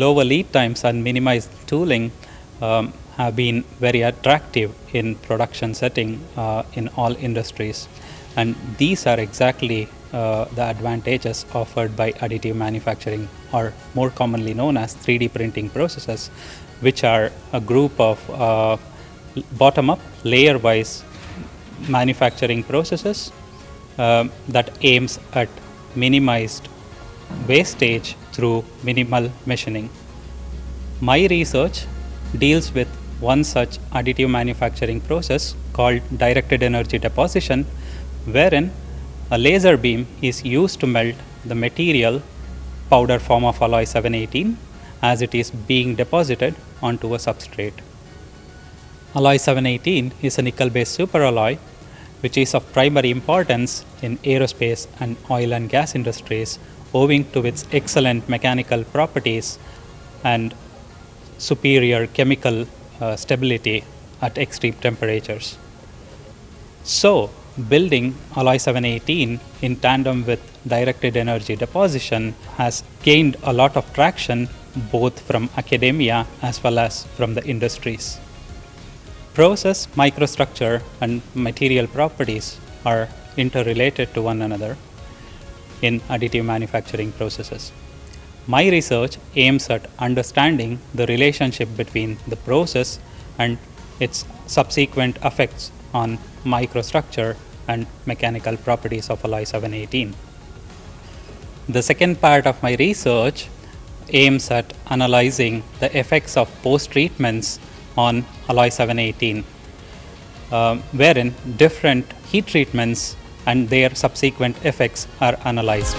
lower lead times and minimized tooling have been very attractive in production setting in all industries. And these are exactly the advantages offered by additive manufacturing, or more commonly known as 3D printing processes, which are a group of bottom-up, layer-wise manufacturing processes that aims at minimized wastage through minimal machining. My research deals with one such additive manufacturing process called Directed Energy Deposition, wherein a laser beam is used to melt the material powder form of alloy 718 as it is being deposited onto a substrate. Alloy 718 is a nickel-based superalloy which is of primary importance in aerospace and oil and gas industries owing to its excellent mechanical properties and superior chemical stability at extreme temperatures. So, building alloy 718 in tandem with directed energy deposition has gained a lot of traction both from academia as well as from the industries. Process, microstructure and material properties are interrelated to one another in additive manufacturing processes. My research aims at understanding the relationship between the process and its subsequent effects on microstructure and mechanical properties of alloy 718. The second part of my research aims at analyzing the effects of post-treatments on alloy 718, wherein different heat treatments and their subsequent effects are analyzed.